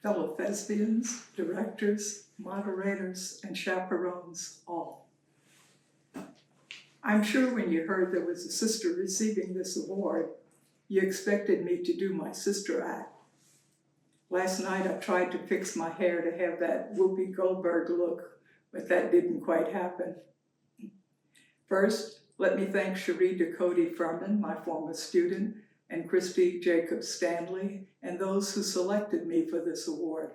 fellow thespians, directors, moderators, and chaperones all. I'm sure when you heard there was a sister receiving this award, you expected me to do my sister act. Last night I tried to fix my hair to have that Whoopi Goldberg look, but that didn't quite happen. First, let me thank Cherie Ducote Furman, my former student, and Christy Jacobs Stanley, and those who selected me for this award.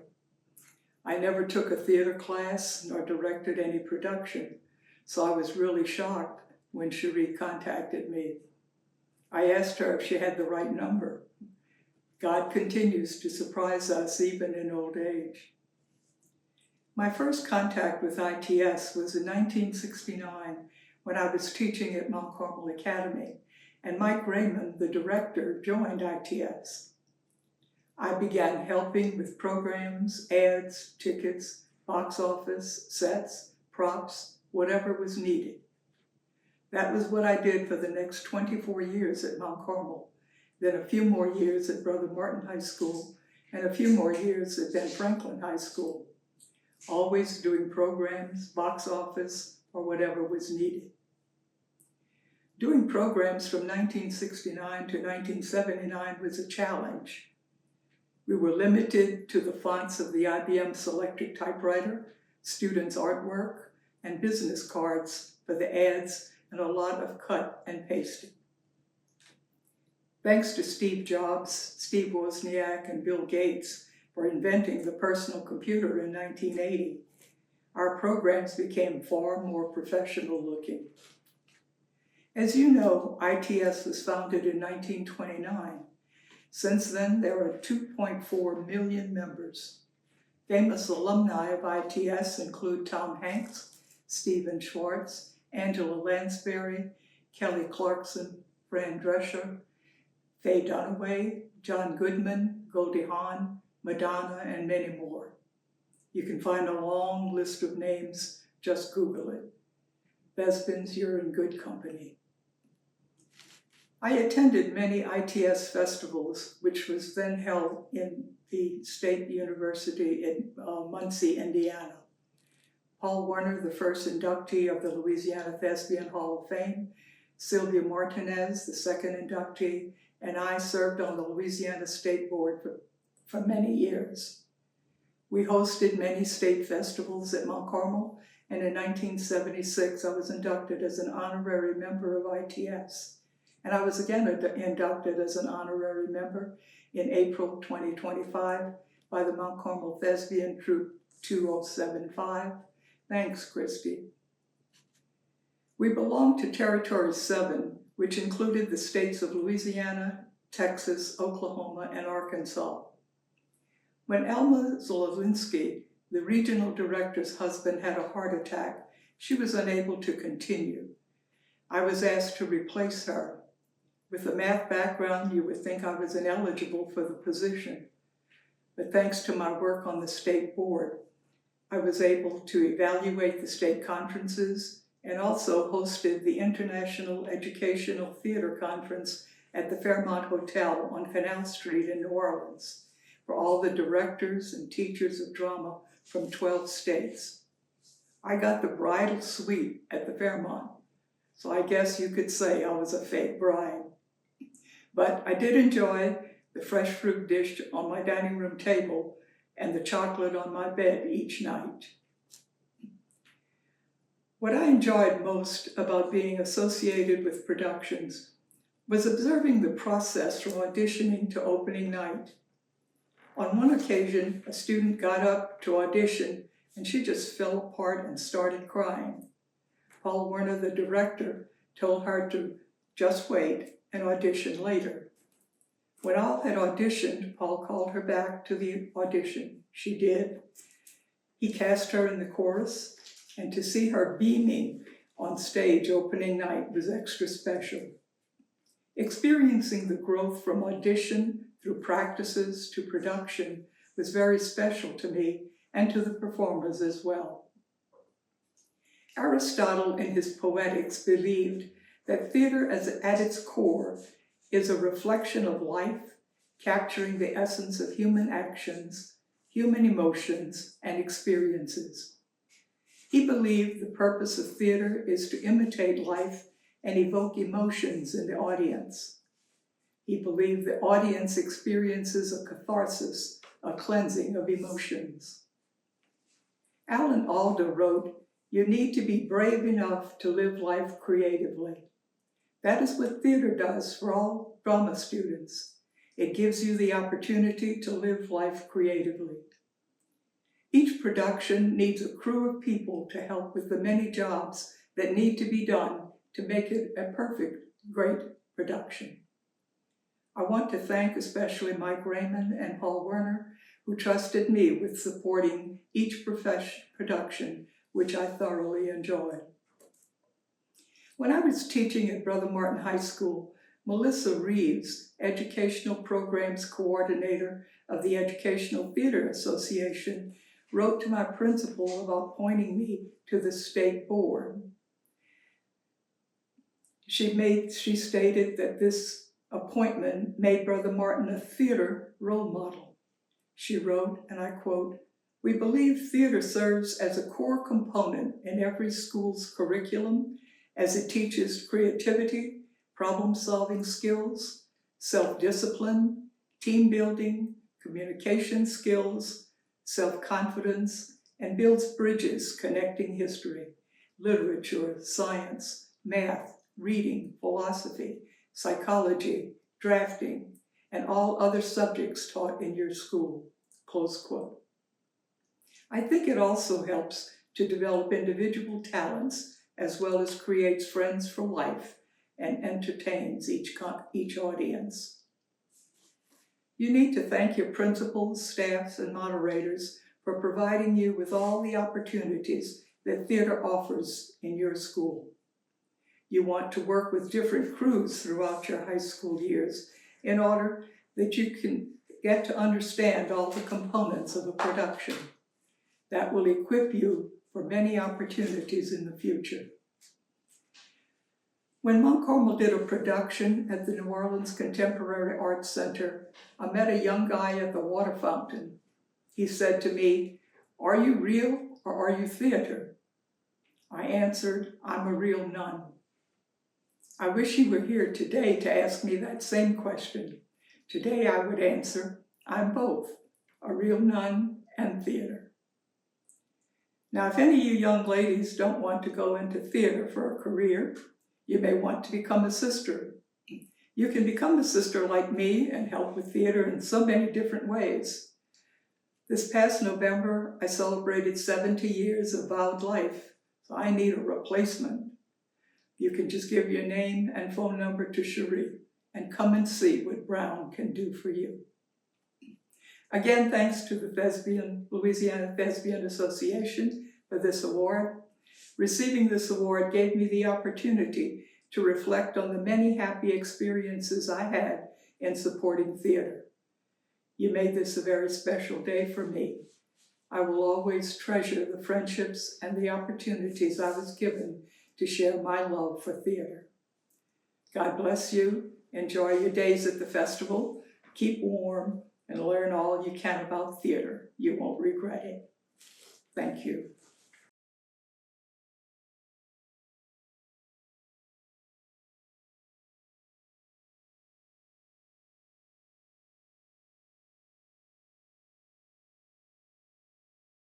I never took a theater class nor directed any production, so I was really shocked when Cherie contacted me. I asked her if she had the right number. God continues to surprise us even in old age. My first contact with ITS was in 1969 when I was teaching at Mount Carmel Academy, and Mike Raymond, the director, joined ITS. I began helping with programs, ads, tickets, box office, sets, props, whatever was needed. That was what I did for the next 24 years at Mount Carmel, then a few more years at Brother Martin High School, and a few more years at Ben Franklin High School, always doing programs, box office, or whatever was needed. Doing programs from 1969 to 1979 was a challenge. We were limited to the fonts of the IBM Selectric typewriter, students' artwork, and business cards for the ads, and a lot of cut and pasting. Thanks to Steve Jobs, Steve Wozniak, and Bill Gates for inventing the personal computer in 1980, our programs became far more professional looking. As you know, ITS was founded in 1929. Since then, there are 2.4 million members. Famous alumni of ITS include Tom Hanks, Stephen Schwartz, Angela Lansbury, Kelly Clarkson, Fran Drescher, Faye Dunaway, John Goodman, Goldie Hawn, Madonna, and many more. You can find a long list of names, just Google it. Thespians, you're in good company. I attended many ITS festivals, which was then held in the State University in Muncie, Indiana. Paul Werner, the first inductee of the Louisiana Thespian Hall of Fame, Sylvia Martinez, the second inductee, and I served on the Louisiana State Board for many years. We hosted many state festivals at Mount Carmel, and in 1976 I was inducted as an honorary member of ITS. And I was again inducted as an honorary member in April 2025 by the Mount Carmel Thespian Troupe 2075. Thanks, Christy. We belonged to Territory 7, which included the states of Louisiana, Texas, Oklahoma, and Arkansas. When Elma Zolovinsky, the regional director's husband, had a heart attack, she was unable to continue. I was asked to replace her. With a math background, you would think I was ineligible for the position. But thanks to my work on the state board, I was able to evaluate the state conferences and also hosted the International Educational Theater Conference at the Fairmont Hotel on Canal Street in New Orleans for all the directors and teachers of drama from 12 states. I got the bridal suite at the Fairmont, so I guess you could say I was a fake bride. But I did enjoy the fresh fruit dish on my dining room table and the chocolate on my bed each night. What I enjoyed most about being associated with productions was observing the process from auditioning to opening night. On one occasion, a student got up to audition and she just fell apart and started crying. Paul Werner, the director, told her to just wait and audition later. When all had auditioned, Paul called her back to the audition. She did. He cast her in the chorus, and to see her beaming on stage opening night was extra special. Experiencing the growth from audition through practices to production was very special to me and to the performers as well. Aristotle, in his Poetics, believed that theater at its core is a reflection of life, capturing the essence of human actions human emotions, and experiences. He believed the purpose of theater is to imitate life and evoke emotions in the audience. He believed the audience experiences a catharsis, a cleansing of emotions. Alan Alda wrote, "You need to be brave enough to live life creatively." That is what theater does for all drama students. It gives you the opportunity to live life creatively. Each production needs a crew of people to help with the many jobs that need to be done to make it a perfect, great production. I want to thank especially Mike Raymond and Paul Werner, who trusted me with supporting each production, which I thoroughly enjoyed. When I was teaching at Brother Martin High School, Melissa Reeves, Educational Programs Coordinator of the Educational Theater Association, wrote to my principal about appointing me to the state board. She stated that this appointment made Brother Martin a theater role model. She wrote, and I quote, "We believe theater serves as a core component in every school's curriculum as it teaches creativity, problem-solving skills, self-discipline, team building, communication skills, self-confidence, and builds bridges connecting history, literature, science, math, reading, philosophy, psychology, drafting, and all other subjects taught in your school," close quote. I think it also helps to develop individual talents as well as creates friends for life and entertains each audience. You need to thank your principals, staffs, and moderators for providing you with all the opportunities that theater offers in your school. You want to work with different crews throughout your high school years in order that you can get to understand all the components of a production. That will equip you for many opportunities in the future. When Mount Carmel did a production at the New Orleans Contemporary Arts Center, I met a young guy at the water fountain. He said to me, "Are you real or are you theater?" I answered, "I'm a real nun." I wish he were here today to ask me that same question. Today I would answer, "I'm both, a real nun and theater." Now, if any of you young ladies don't want to go into theater for a career, you may want to become a sister. You can become a sister like me and help with theater in so many different ways. This past November, I celebrated 70 years of vowed life, so I need a replacement. You can just give your name and phone number to Cherie and come and see what Brown can do for you. Again, thanks to the Louisiana Thespian Association for this award. Receiving this award gave me the opportunity to reflect on the many happy experiences I had in supporting theater. You made this a very special day for me. I will always treasure the friendships and the opportunities I was given to share my love for theater. God bless you. Enjoy your days at the festival. Keep warm and learn all you can about theater. You won't regret it. Thank you.